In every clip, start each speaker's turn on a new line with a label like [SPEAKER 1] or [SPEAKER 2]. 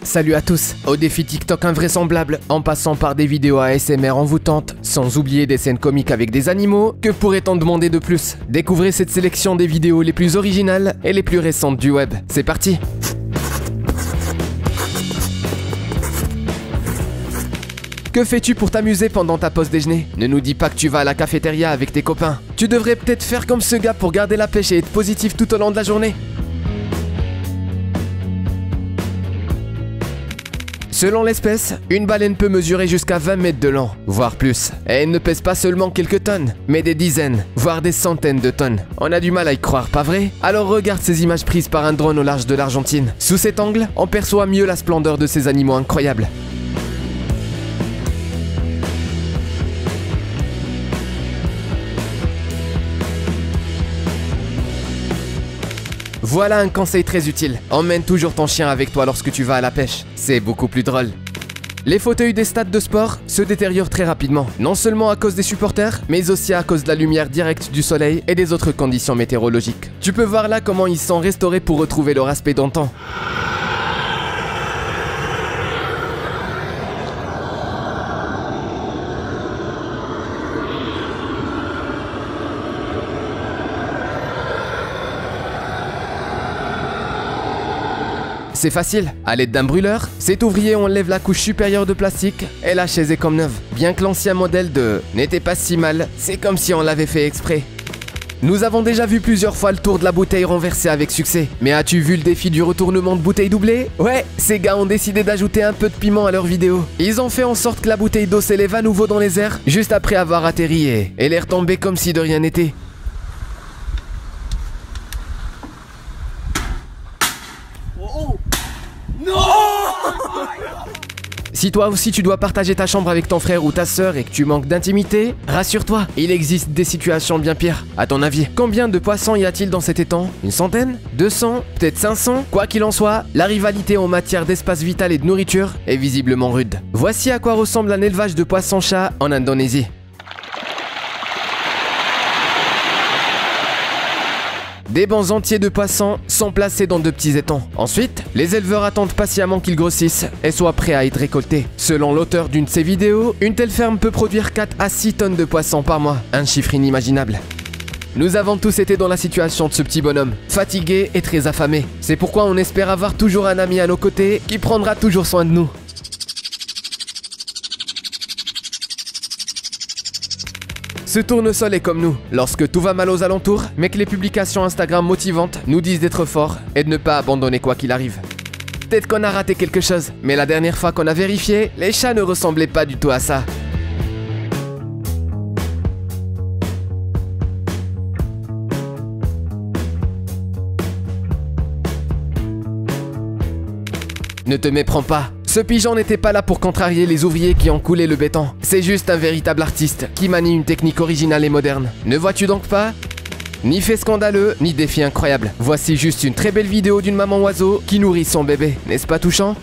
[SPEAKER 1] Salut à tous. Au défi TikTok invraisemblable, en passant par des vidéos ASMR envoûtantes, sans oublier des scènes comiques avec des animaux, que pourrait-on demander de plus? Découvrez cette sélection des vidéos les plus originales et les plus récentes du web. C'est parti! Que fais-tu pour t'amuser pendant ta pause déjeuner? Ne nous dis pas que tu vas à la cafétéria avec tes copains. Tu devrais peut-être faire comme ce gars pour garder la pêche et être positif tout au long de la journée. Selon l'espèce, une baleine peut mesurer jusqu'à 20 mètres de long, voire plus. Et elle ne pèse pas seulement quelques tonnes, mais des dizaines, voire des centaines de tonnes. On a du mal à y croire, pas vrai? Alors regarde ces images prises par un drone au large de l'Argentine. Sous cet angle, on perçoit mieux la splendeur de ces animaux incroyables. Voilà un conseil très utile. Emmène toujours ton chien avec toi lorsque tu vas à la pêche. C'est beaucoup plus drôle. Les fauteuils des stades de sport se détériorent très rapidement. Non seulement à cause des supporters, mais aussi à cause de la lumière directe du soleil et des autres conditions météorologiques. Tu peux voir là comment ils sont restaurés pour retrouver leur aspect d'antan. C'est facile, à l'aide d'un brûleur, cet ouvrier enlève la couche supérieure de plastique et la chaise est comme neuve. Bien que l'ancien modèle de n'était pas si mal, c'est comme si on l'avait fait exprès. Nous avons déjà vu plusieurs fois le tour de la bouteille renversée avec succès. Mais as-tu vu le défi du retournement de bouteille doublée? Ouais, ces gars ont décidé d'ajouter un peu de piment à leur vidéo. Ils ont fait en sorte que la bouteille d'eau s'élève à nouveau dans les airs, juste après avoir atterri et elle est retombée comme si de rien n'était. Si toi aussi tu dois partager ta chambre avec ton frère ou ta sœur et que tu manques d'intimité, rassure-toi, il existe des situations bien pires. À ton avis, combien de poissons y a-t-il dans cet étang? Une centaine? 200? Peut-être 500? Quoi qu'il en soit, la rivalité en matière d'espace vital et de nourriture est visiblement rude. Voici à quoi ressemble un élevage de poissons-chats en Indonésie. Des bancs entiers de poissons sont placés dans de petits étangs. Ensuite, les éleveurs attendent patiemment qu'ils grossissent et soient prêts à être récoltés. Selon l'auteur d'une de ces vidéos, une telle ferme peut produire 4 à 6 tonnes de poissons par mois. Un chiffre inimaginable. Nous avons tous été dans la situation de ce petit bonhomme, fatigué et très affamé. C'est pourquoi on espère avoir toujours un ami à nos côtés qui prendra toujours soin de nous. Ce tournesol est comme nous, lorsque tout va mal aux alentours, mais que les publications Instagram motivantes nous disent d'être forts et de ne pas abandonner quoi qu'il arrive. Peut-être qu'on a raté quelque chose, mais la dernière fois qu'on a vérifié, les chats ne ressemblaient pas du tout à ça. Ne te méprends pas. Ce pigeon n'était pas là pour contrarier les ouvriers qui ont coulé le béton. C'est juste un véritable artiste qui manie une technique originale et moderne. Ne vois-tu donc pas? Ni fait scandaleux, ni défi incroyable. Voici juste une très belle vidéo d'une maman oiseau qui nourrit son bébé. N'est-ce pas touchant?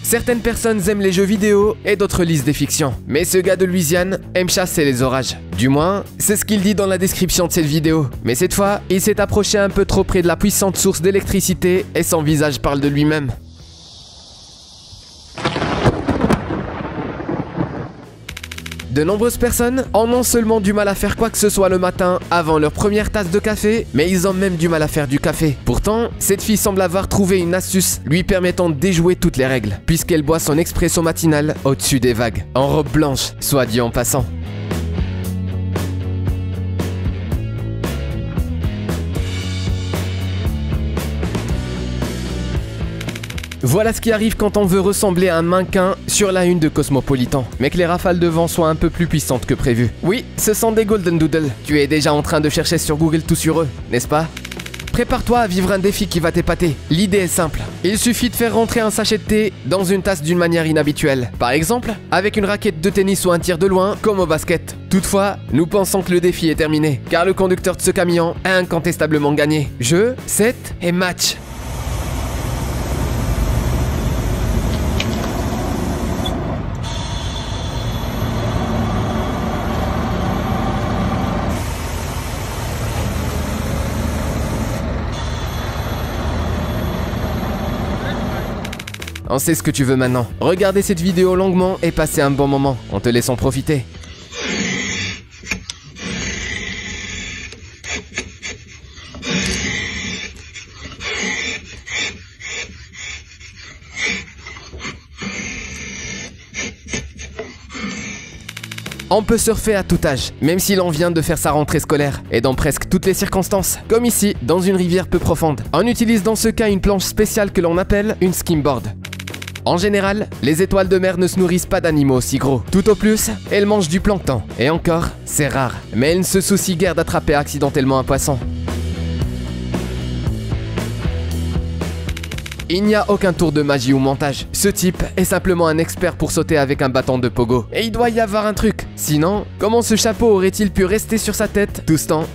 [SPEAKER 1] Certaines personnes aiment les jeux vidéo et d'autres lisent des fictions. Mais ce gars de Louisiane aime chasser les orages. Du moins, c'est ce qu'il dit dans la description de cette vidéo. Mais cette fois, il s'est approché un peu trop près de la puissante source d'électricité et son visage parle de lui-même. De nombreuses personnes en ont seulement du mal à faire quoi que ce soit le matin avant leur première tasse de café, mais ils ont même du mal à faire du café. Pourtant, cette fille semble avoir trouvé une astuce lui permettant de déjouer toutes les règles, puisqu'elle boit son expresso matinal au-dessus des vagues, en robe blanche, soit dit en passant. Voilà ce qui arrive quand on veut ressembler à un mannequin sur la une de Cosmopolitan, mais que les rafales de vent soient un peu plus puissantes que prévu. Oui, ce sont des Golden Doodle. Tu es déjà en train de chercher sur Google tout sur eux, n'est-ce pas? Prépare-toi à vivre un défi qui va t'épater. L'idée est simple. Il suffit de faire rentrer un sachet de thé dans une tasse d'une manière inhabituelle. Par exemple, avec une raquette de tennis ou un tir de loin, comme au basket. Toutefois, nous pensons que le défi est terminé, car le conducteur de ce camion a incontestablement gagné. Jeu, set et match. On sait ce que tu veux maintenant. Regardez cette vidéo longuement et passez un bon moment, en te laissant profiter. On peut surfer à tout âge, même si l'on vient de faire sa rentrée scolaire, et dans presque toutes les circonstances, comme ici, dans une rivière peu profonde. On utilise dans ce cas une planche spéciale que l'on appelle une skimboard. En général, les étoiles de mer ne se nourrissent pas d'animaux aussi gros. Tout au plus, elles mangent du plancton. Et encore, c'est rare. Mais elles ne se soucient guère d'attraper accidentellement un poisson. Il n'y a aucun tour de magie ou montage. Ce type est simplement un expert pour sauter avec un bâton de pogo. Et il doit y avoir un truc. Sinon, comment ce chapeau aurait-il pu rester sur sa tête tout ce temps ?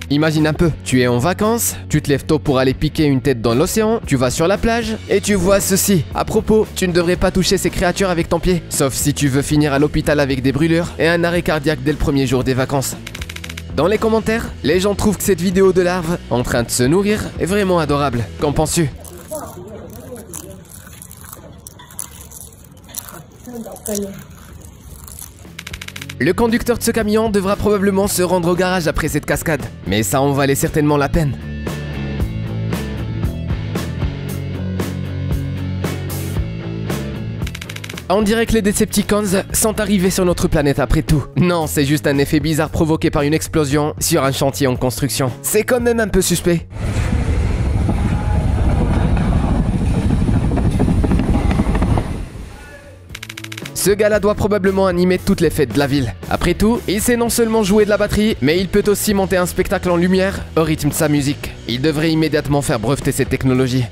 [SPEAKER 1] Imagine un peu, tu es en vacances, tu te lèves tôt pour aller piquer une tête dans l'océan, tu vas sur la plage et tu vois ceci. À propos, tu ne devrais pas toucher ces créatures avec ton pied, sauf si tu veux finir à l'hôpital avec des brûlures et un arrêt cardiaque dès le premier jour des vacances. Dans les commentaires, les gens trouvent que cette vidéo de larves en train de se nourrir est vraiment adorable. Qu'en penses-tu ? Le conducteur de ce camion devra probablement se rendre au garage après cette cascade, mais ça en valait certainement la peine. On dirait que les Decepticons sont arrivés sur notre planète après tout. Non, c'est juste un effet bizarre provoqué par une explosion sur un chantier en construction. C'est quand même un peu suspect. Ce gars-là doit probablement animer toutes les fêtes de la ville. Après tout, il sait non seulement jouer de la batterie, mais il peut aussi monter un spectacle en lumière au rythme de sa musique. Il devrait immédiatement faire breveter cette technologie.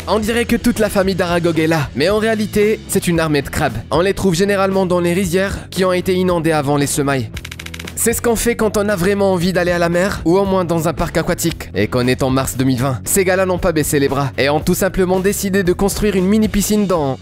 [SPEAKER 1] On dirait que toute la famille d'Aragog est là, mais en réalité, c'est une armée de crabes. On les trouve généralement dans les rizières qui ont été inondées avant les semailles. C'est ce qu'on fait quand on a vraiment envie d'aller à la mer, ou au moins dans un parc aquatique. Et qu'on est en mars 2020. Ces gars-là n'ont pas baissé les bras, et ont tout simplement décidé de construire une mini-piscine dans...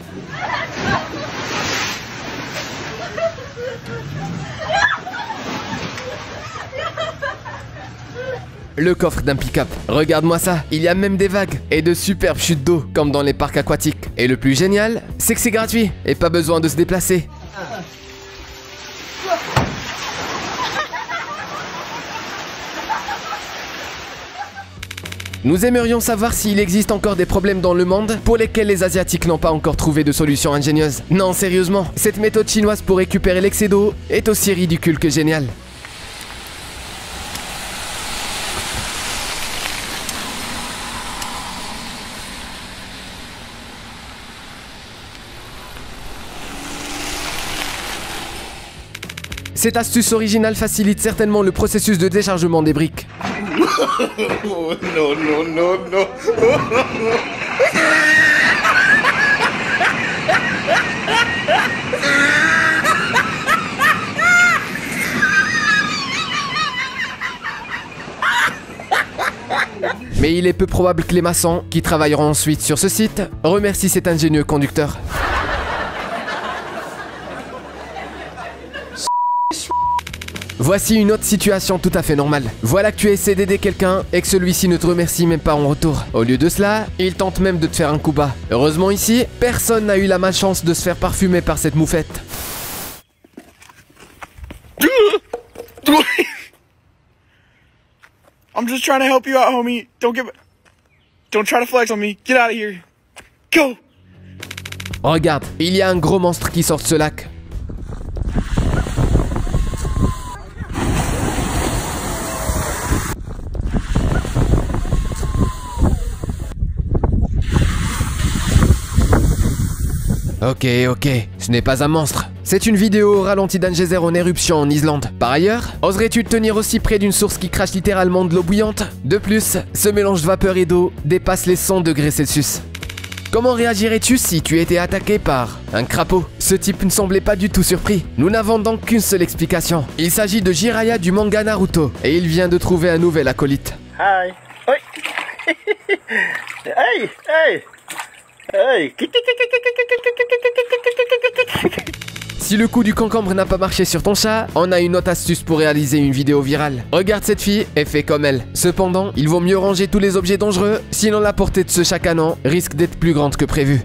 [SPEAKER 1] le coffre d'un pick-up. Regarde-moi ça, il y a même des vagues et de superbes chutes d'eau, comme dans les parcs aquatiques. Et le plus génial, c'est que c'est gratuit, et pas besoin de se déplacer. Nous aimerions savoir s'il existe encore des problèmes dans le monde pour lesquels les Asiatiques n'ont pas encore trouvé de solution ingénieuse. Non, sérieusement, cette méthode chinoise pour récupérer l'excès d'eau est aussi ridicule que géniale. Cette astuce originale facilite certainement le processus de déchargement des briques.
[SPEAKER 2] No, no, no, no.
[SPEAKER 1] Mais il est peu probable que les maçons, qui travailleront ensuite sur ce site, remercient cet ingénieux conducteur. Voici une autre situation tout à fait normale. Voilà que tu essaies d'aider quelqu'un et que celui-ci ne te remercie même pas en retour. Au lieu de cela, il tente même de te faire un coup bas. Heureusement ici, personne n'a eu la malchance de se faire parfumer par cette moufette.
[SPEAKER 2] I'm just trying to help you out, homie. Don't try to flex on me. Get out of here. Go.
[SPEAKER 1] Regarde, il y a un gros monstre qui sort de ce lac. Ok, ce n'est pas un monstre. C'est une vidéo au ralenti d'un geyser en éruption en Islande. Par ailleurs, oserais-tu te tenir aussi près d'une source qui crache littéralement de l'eau bouillante? De plus, ce mélange de vapeur et d'eau dépasse les 100 degrés Celsius. Comment réagirais-tu si tu étais attaqué par un crapaud? Ce type ne semblait pas du tout surpris. Nous n'avons donc qu'une seule explication. Il s'agit de Jiraiya du manga Naruto, et il vient de trouver un nouvel acolyte.
[SPEAKER 3] Hi. Hey, hey. Hey.
[SPEAKER 1] Si le coup du concombre n'a pas marché sur ton chat, on a une autre astuce pour réaliser une vidéo virale. Regarde cette fille et fais comme elle. Cependant, il vaut mieux ranger tous les objets dangereux, sinon la portée de ce chat canon risque d'être plus grande que prévu.